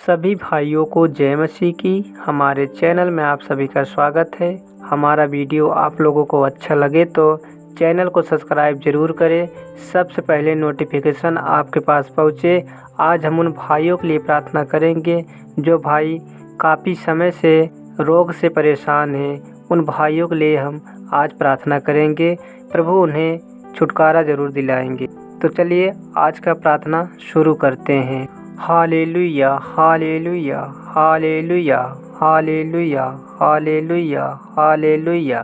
सभी भाइयों को जय मसीह की। हमारे चैनल में आप सभी का स्वागत है। हमारा वीडियो आप लोगों को अच्छा लगे तो चैनल को सब्सक्राइब जरूर करें। सबसे पहले नोटिफिकेशन आपके पास पहुँचे। आज हम उन भाइयों के लिए प्रार्थना करेंगे जो भाई काफ़ी समय से रोग से परेशान हैं। उन भाइयों के लिए हम आज प्रार्थना करेंगे। प्रभु उन्हें छुटकारा ज़रूर दिलाएंगे। तो चलिए आज का प्रार्थना शुरू करते हैं। Hallelujah, hallelujah, hallelujah, hallelujah, hallelujah, hallelujah.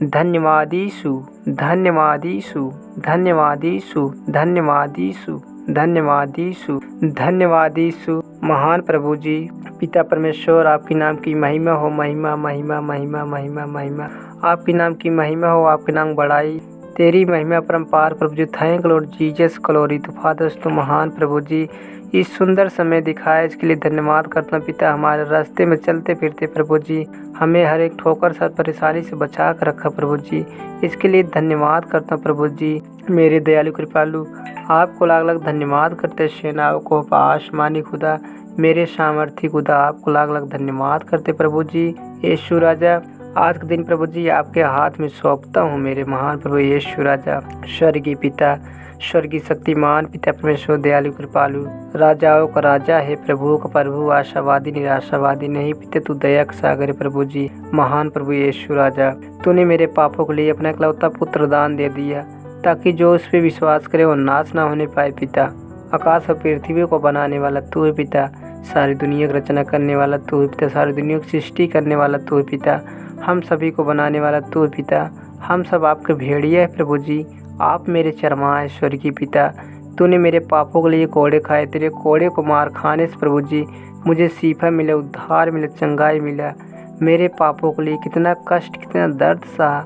धन्यवाद यीशु, धन्यवाद यीशु, धन्यवाद यीशु, धन्यवाद यीशु, धन्यवाद यीशु, धन्यवाद यीशु। महान प्रभु जी, पिता परमेश्वर, आपके नाम की महिमा हो। महिमा महिमा महिमा महिमा महिमा आपके नाम की महिमा हो। आपके नाम बढ़ाई, तेरी महिमा परम्पार प्रभु जी। Thank Lord Jesus, glory to Father. तो महान प्रभु जी, इस सुंदर समय दिखाया इसके लिए धन्यवाद करता हूँ पिता। हमारे रास्ते में चलते फिरते प्रभु जी हमें हर एक ठोकर सर परेशानी से बचा कर रखा प्रभु जी, इसके लिए धन्यवाद करता हूँ प्रभु जी। मेरे दयालु कृपालु, आपको लाख लाख धन्यवाद करते। सेनाओं को आसमानी खुदा, मेरे सामर्थी खुदा, आपको लाख लाख धन्यवाद करते प्रभु जी। यीशु राजा, आज के दिन प्रभु जी आपके हाथ में सौंपता हूँ मेरे महान प्रभु यीशु राजा। स्वर्गीय पिता, स्वर्गीय शक्तिमान पिता परमेश्वर, दयालु कृपालु, राजाओं का राजा है, प्रभु का प्रभु, आशावादी निराशावादी नहीं पिता, तू दया का सागर है प्रभु जी। महान प्रभु यीशु राजा, तूने मेरे पापों के लिए अपना इकलौता पुत्र दान दे दिया ताकि जो उस पर विश्वास करे वो नाश ना होने पाए पिता। आकाश और पृथ्वी को बनाने वाला तू है पिता, सारी दुनिया की रचना करने वाला तू है पिता, सारी दुनिया की सृष्टि करने वाला तू है पिता, हम सभी को बनाने वाला तू है पिता। हम सब आपके भेड़िया है प्रभु जी, आप मेरे चरमाए स्वर्गीय पिता। तूने मेरे पापों के लिए कोड़े खाए, तेरे कोड़े को मार खाने से प्रभु जी मुझे सीफा मिला, उद्धार मिला, चंगाई मिला। मेरे पापों के लिए कितना कष्ट, कितना दर्द सहा,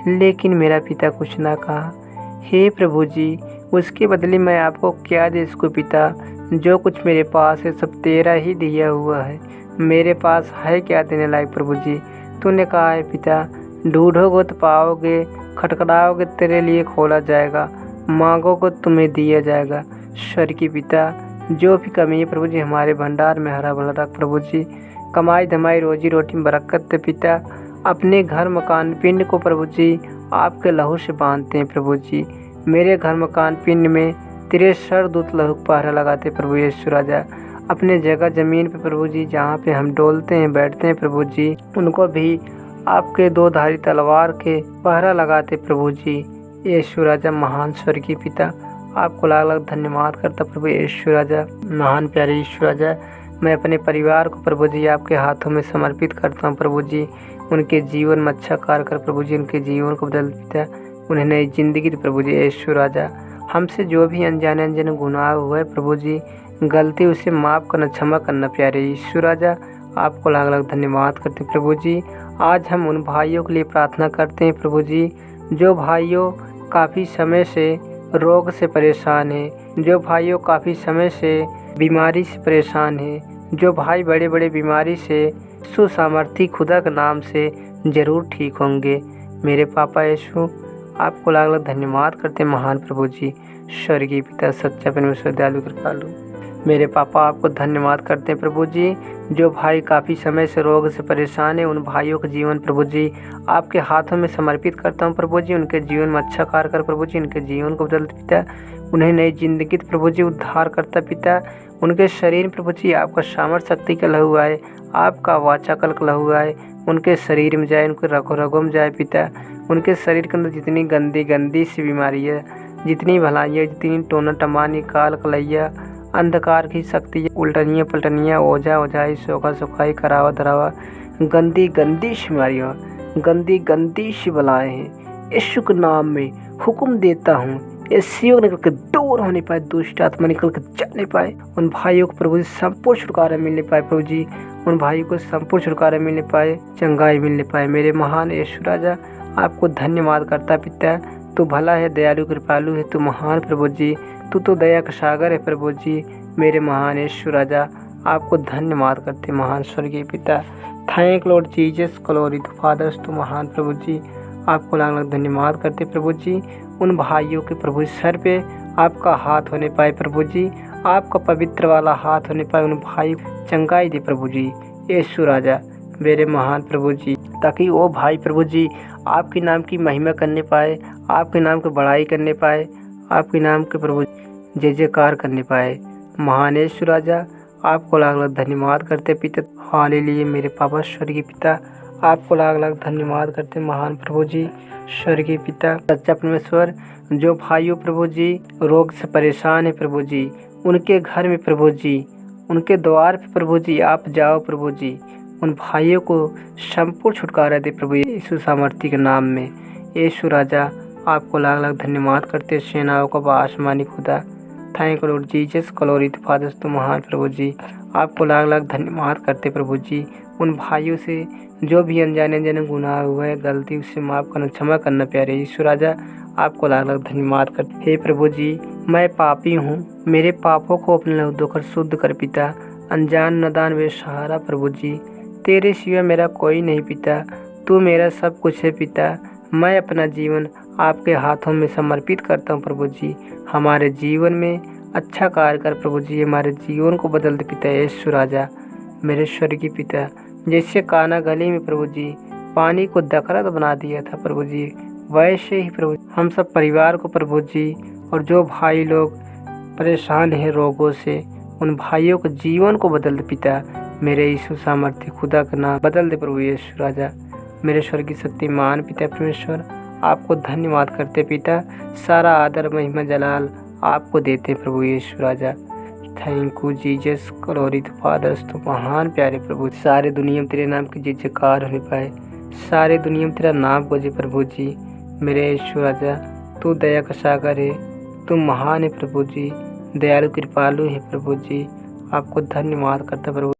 लेकिन मेरा पिता कुछ ना कहा। हे प्रभु जी, उसके बदले मैं आपको क्या दे इसको पिता। जो कुछ मेरे पास है सब तेरा ही दिया हुआ है। मेरे पास है क्या देने लायक प्रभु जी। तूने कहा है पिता, ढूंढोगे तो पाओगे, खटखटाओगे तेरे लिए खोला जाएगा, मांगोगे तुम्हें दिया जाएगा। स्वर्गीय पिता, जो भी कमी है प्रभु जी हमारे भंडार में हरा भरा रख प्रभु जी। कमाई धमाई रोजी रोटी में बरकत दे पिता। अपने घर मकान पिंड को प्रभु जी आपके लहू से बांधते हैं प्रभु जी। मेरे घर मकान पिंड में तेरे सरदूत लहू पहरा लगाते प्रभु यीशु राजा। अपने जगह ज़मीन पे प्रभु जी जहाँ पे हम डोलते हैं बैठते हैं प्रभु जी, उनको भी आपके दो धारी तलवार के पहरा लगाते प्रभु जी। यीशु राजा, महान स्वर्गीय पिता, आपको लाख लाख धन्यवाद करता प्रभु यीशु राजा। महान प्यारे यीशु राजा, मैं अपने परिवार को प्रभु जी आपके हाथों में समर्पित करता हूँ प्रभु जी। उनके जीवन में अच्छा कार्य कर प्रभु जी, उनके जीवन को बदल पिता, उन्हें नई जिंदगी दी प्रभु जी। यीशु राजा, हमसे जो भी अनजाने गुनाह हुआ है प्रभु जी, गलती उसे माफ़ करना, क्षमा करना प्यारे यीशु राजा। आपको लाख लाख धन्यवाद करते प्रभु जी। आज हम उन भाइयों के लिए प्रार्थना करते हैं प्रभु जी जो भाइयों काफ़ी समय से रोग से परेशान हैं, जो भाइयों काफ़ी समय से बीमारी से परेशान हैं, जो भाई बड़े बड़े बीमारी से सुसामर्थी खुदा के नाम से ज़रूर ठीक होंगे। मेरे पापा यीशु, आपको लाख लाख धन्यवाद करते हैं महान प्रभु जी। स्वर्गीय पिता, सच्चा परमेश्वर, दयालु कृपालु, मेरे पापा आपको धन्यवाद करते हैं प्रभु जी। जो भाई काफ़ी समय से रोग से परेशान है, उन भाइयों का जीवन प्रभु जी आपके हाथों में समर्पित करता हूँ प्रभु जी। उनके जीवन में अच्छा कार्य कर प्रभु जी, उनके जीवन को बदलते पिता, उन्हें नई जिंदगी प्रभु जी उद्धार करता पिता। उनके शरीर प्रभु जी आपका सामर्थ शक्ति का लहू आए, आपका वाचा कल का लहू आए, उनके शरीर में जाए, उनके रगों रगों में जाए पिता। उनके शरीर के अंदर जितनी गंदी गंदी सी बीमारी है, जितनी भलाइयाँ, जितनी टोना टमानी काल कलैया अंधकार की शक्ति, उल्टनियाँ पलटनियाँ, ओझा ओझाई, सोखा सोखाई, करावा धरावा, गंदी गंदी बीमारियाँ, गंदी गंदी सी बलाएँ हैं, यीशु के नाम में हुक्म देता हूँ, ऐसियों निकल के दूर होने पाए, दुष्ट आत्मा निकल के जाने पाए। उन भाइयों को प्रभु जी संपूर्ण छुटकारा मिलने पाए प्रभु जी। उन भाइयों को संपूर्ण छुटकारा मिलने पाए, चंगाई मिलने पाए। मेरे महान यीशु राजा, आपको धन्यवाद करता पिता। तू भला है, दयालु कृपालु है, तू महान प्रभु जी, तू तो दया का सागर है प्रभु जी। मेरे महान यीशु राजा, आपको धन्यवाद करते महान स्वर्गीय पिता। Thank Lord Jesus, glory to Father. तू महान प्रभु जी, आपको लाख लाख धन्यवाद करते प्रभु जी। उन भाइयों के प्रभु सर पे आपका हाथ होने पाए प्रभु जी, आपका पवित्र वाला हाथ होने पाए, उन भाई चंगाई दे प्रभु जी। यीशु राजा मेरे महान प्रभु जी, ताकि वो भाई प्रभु जी आपके नाम की महिमा करने पाए, आपके नाम की बड़ाई करने पाए, आपके नाम के प्रभु जय जयकार करने पाए। महान यीशु राजा आपको लाख लाख धन्यवाद करते पिता। हालेलुया मेरे पापा स्वर्गीय पिता, आपको लाख लाख धन्यवाद करते महान प्रभु जी स्वर्गीय पिता। सच्चा परमेश्वर, जो भाइयों प्रभु जी रोग से परेशान है प्रभु जी, उनके घर में प्रभु जी, उनके द्वार पे प्रभु जी आप जाओ प्रभु जी, उन भाइयों को संपूर्ण छुटकारा दे प्रभु यीशु सामर्थी के नाम में। यीशु राजा आपको लाख लाख धन्यवाद करते सेनाओं का आसमानी खुदा। Thank Lord Jesus glory to Father. तो महान प्रभु जी आपको लाख लाख धन्यवाद करते प्रभु जी। उन भाइयों से जो भी अनजाने अनजाने गुनाह हुए गलती उससे माफ़ करना, क्षमा करना प्यारे यीशु राजा आपको लाख लाख धन्यवाद करते। हे प्रभु जी मैं पापी हूँ, मेरे पापों को अपने लहू धोकर शुद्ध कर पिता। अनजान नदान वे सहारा प्रभु जी, तेरे सिवा मेरा कोई नहीं पिता, तू मेरा सब कुछ है पिता। मैं अपना जीवन आपके हाथों में समर्पित करता हूँ प्रभु जी। हमारे जीवन में अच्छा कार्य कर प्रभु जी, हमारे जीवन को बदल दे पिता यीशु राजा मेरे स्वर्गीय पिता। जैसे काना गली में प्रभु जी पानी को दकरत बना दिया था प्रभु जी, वैसे ही प्रभु हम सब परिवार को प्रभु जी, और जो भाई लोग परेशान हैं रोगों से, उन भाइयों के जीवन को बदल दे पिता मेरे यीशु सामर्थ्य खुदा का नाम बदल दे प्रभु यीशु राजा मेरे स्वर्गीय शक्तिमान पिता परमेश्वर। आपको धन्यवाद करते पिता, सारा आदर महिमा जलाल आपको देते प्रभु यीशु राजा। Thank you Jesus glory to Father. तो महान प्यारे प्रभु, सारे दुनिया में तेरे नाम की जय जयकार होने पाए, सारे दुनिया में तेरा नाम गूंजे प्रभु जी मेरे यीशु राजा। तू दया का सागर है, तू महान है प्रभु जी, दयालु कृपालु है प्रभु जी। आपको धन्यवाद करता प्रभु।